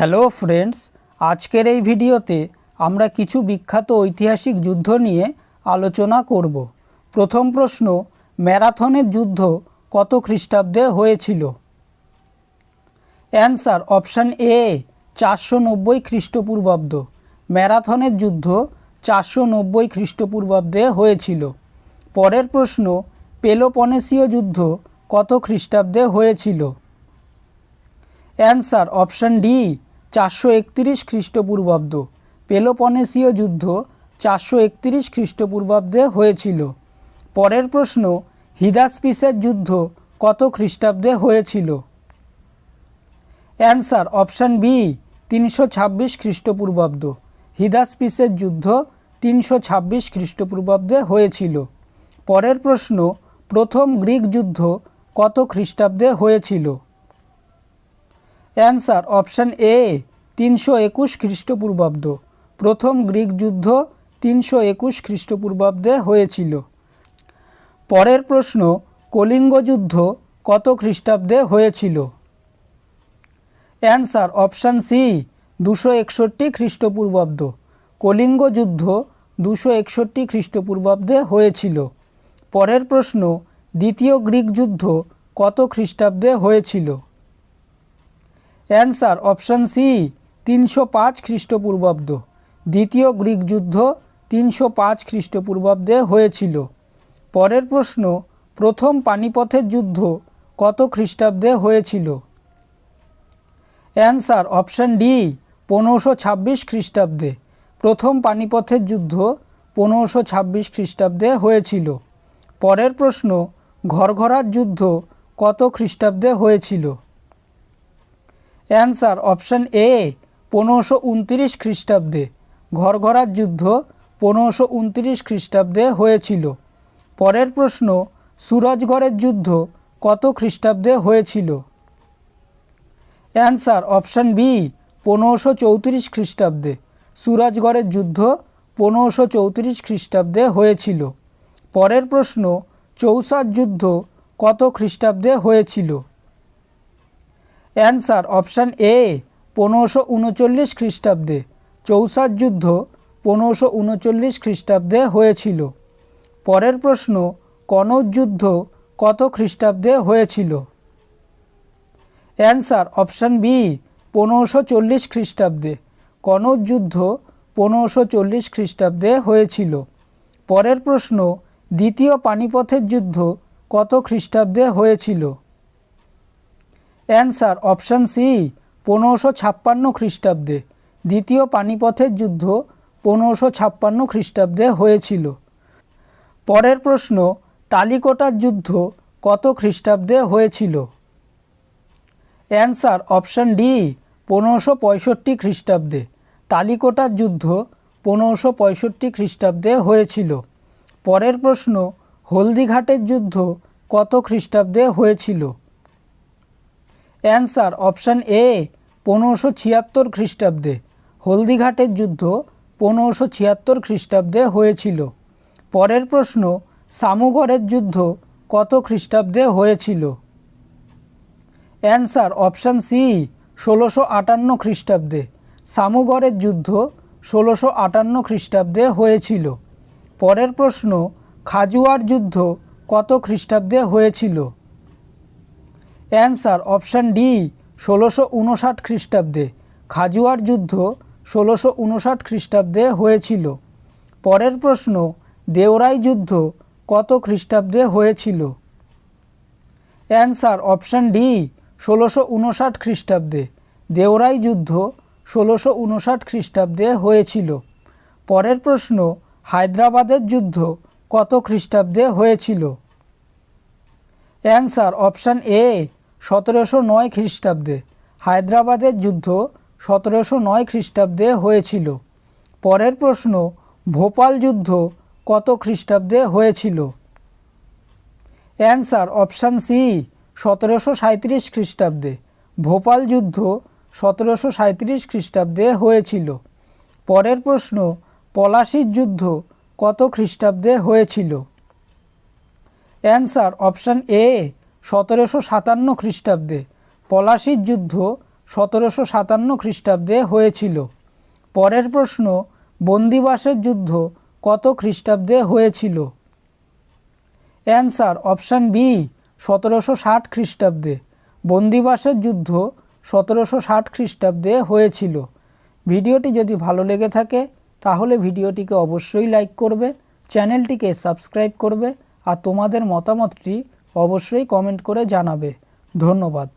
Hello friends, আজকের এই ভিডিওতে আমরা কিছু বিখ্যাত ঐতিহাসিক যুদ্ধ নিয়ে আলোচনা করব। প্রথম প্রশ্ন, ম্যারাথনের যুদ্ধ কত খ্রিস্টাব্দে হয়েছিল? অ্যান্সার অপশান এ 490 খ্রিস্টপূর্বাব্দ। ম্যারাথনের যুদ্ধ 490 খ্রিস্টপূর্বাব্দে হয়েছিল। পরের প্রশ্ন, পেলোপনেসীয় যুদ্ধ কত খ্রিস্টাব্দে হয়েছিল? অ্যান্সার অপশান ডি 431 খ্রিস্টপূর্বাব্দ। পেলোপনেসীয় যুদ্ধ 431 খ্রিস্টপূর্বাব্দে হয়েছিল। পরের প্রশ্ন, হিদাসপিসের যুদ্ধ কত খ্রিস্টাব্দে হয়েছিল? অ্যান্সার অপশান বি 326 খ্রিস্টপূর্বাব্দ। হিদাসপিসের যুদ্ধ 326 খ্রিস্টপূর্বাব্দে হয়েছিল। পরের প্রশ্ন, প্রথম গ্রিক যুদ্ধ কত খ্রিস্টাব্দে হয়েছিল? অ্যান্সার অপশান এ 321 খ্রিস্টপূর্বাব্দ। প্রথম গ্রিক যুদ্ধ 321 খ্রিস্টপূর্বাব্দে হয়েছিল। পরের প্রশ্ন, কলিঙ্গ যুদ্ধ কত খ্রিস্টাব্দে হয়েছিল? অ্যান্সার অপশান সি 261 খ্রিস্টপূর্বাব্দ। কলিঙ্গ যুদ্ধ 261 খ্রিস্টপূর্বাব্দে হয়েছিল। পরের প্রশ্ন, দ্বিতীয় গ্রিক যুদ্ধ কত খ্রিস্টাব্দে হয়েছিল? অ্যান্সার অপশান সি 305 খ্রিস্টপূর্বাব্দ। দ্বিতীয় গ্রিক যুদ্ধ 305 খ্রিস্টপূর্বাব্দে হয়েছিল। পরের প্রশ্ন, প্রথম পানিপথের যুদ্ধ কত খ্রিস্টাব্দে হয়েছিল? অ্যান্সার অপশান ডি 1526 খ্রিস্টাব্দে। প্রথম পানিপথের যুদ্ধ 1526 খ্রিস্টাব্দে হয়েছিল। পরের প্রশ্ন, ঘরঘরার যুদ্ধ কত খ্রিস্টাব্দে হয়েছিল? অ্যান্সার অপশান এ 1529 খ্রিস্টাব্দে। ঘরঘরার যুদ্ধ 1529 খ্রিস্টাব্দে হয়েছিল। পরের প্রশ্ন, সুরজগড়ের যুদ্ধ কত খ্রিস্টাব্দে হয়েছিল? অ্যান্সার অপশান বি 1534 খ্রিস্টাব্দে। সুরজগড়ের যুদ্ধ 1534 খ্রিস্টাব্দে হয়েছিল। পরের প্রশ্ন, চৌসার যুদ্ধ কত খ্রিস্টাব্দে হয়েছিল? অ্যান্সার অপশান এ 1539 খ্রিস্টাব্দে। চৌসার যুদ্ধ 1539 খ্রিস্টাব্দে হয়েছিল। পরের প্রশ্ন, কনৌজ যুদ্ধ কত খ্রিস্টাব্দে হয়েছিল? অ্যান্সার অপশান বি 1540 খ্রিস্টাব্দে। কনৌজ যুদ্ধ 1540 খ্রিস্টাব্দে হয়েছিল। পরের প্রশ্ন, দ্বিতীয় পানিপথের যুদ্ধ কত খ্রিস্টাব্দে হয়েছিল? অ্যান্সার অপশান সি 1556 খ্রিস্টাব্দে। দ্বিতীয় পানিপথের যুদ্ধ 1556 খ্রিস্টাব্দে হয়েছিল। পরের প্রশ্ন, তালিকোটার যুদ্ধ কত খ্রিস্টাব্দে হয়েছিল? অ্যান্সার অপশান ডি 1565 খ্রিস্টাব্দে। তালিকোটার যুদ্ধ 1565 খ্রিস্টাব্দে হয়েছিল। পরের প্রশ্ন, হলদিঘাটের যুদ্ধ কত খ্রিস্টাব্দে হয়েছিল? অ্যান্সার অপশান এ 1576 খ্রিস্টাব্দে। হলদিঘাটের যুদ্ধ 1576 খ্রিস্টাব্দে হয়েছিল। পরের প্রশ্ন, সামুগড়ের যুদ্ধ কত খ্রিস্টাব্দে হয়েছিল? অ্যান্সার অপশান সি 1658 খ্রিস্টাব্দে। সামুগড়ের যুদ্ধ 1658 খ্রিস্টাব্দে হয়েছিল। পরের প্রশ্ন, খাজুয়ার যুদ্ধ কত খ্রিস্টাব্দে হয়েছিল? অ্যান্সার অপশান ডি 1659 খ্রিস্টাব্দে। খাজুয়ার যুদ্ধ 1659 খ্রিস্টাব্দে হয়েছিল। পরের প্রশ্ন, দেওরাই যুদ্ধ কত খ্রিস্টাব্দে হয়েছিল? অ্যান্সার অপশান ডি 1659 খ্রিস্টাব্দে। দেওরাই যুদ্ধ 1659 খ্রিস্টাব্দে হয়েছিল। পরের প্রশ্ন, হায়দ্রাবাদের যুদ্ধ কত খ্রিস্টাব্দে হয়েছিল? অ্যান্সার অপশান এ 1709 খ্রিস্টাব্দে। হায়দ্রাবাদের যুদ্ধ 1709 খ্রিস্টাব্দে হয়েছিল। পরের প্রশ্ন, ভোপাল যুদ্ধ কত খ্রিস্টাব্দে হয়েছিল? অ্যান্সার অপশান সি 1737 খ্রিস্টাব্দে। ভোপাল যুদ্ধ 1737 খ্রিস্টাব্দে হয়েছিল। পরের প্রশ্ন, পলাশির যুদ্ধ কত খ্রিস্টাব্দে হয়েছিল? অ্যান্সার অপশান এ 1757 খ্রিস্টাব্দে। পলাশির যুদ্ধ 1757 খ্রিস্টাব্দে হয়েছিল। পরের প্রশ্ন, বন্দিবাসের যুদ্ধ কত খ্রিস্টাব্দে হয়েছিল? অ্যান্সার অপশান বি 1760 খ্রিস্টাব্দে। বন্দিবাসের যুদ্ধ 1760 খ্রিস্টাব্দে হয়েছিল। ভিডিওটি যদি ভালো লেগে থাকে তাহলে ভিডিওটিকে অবশ্যই লাইক করবে, চ্যানেলটিকে সাবস্ক্রাইব করবে আর তোমাদের মতামতটি অবশ্যই কমেন্ট করে জানাবে। ধন্যবাদ।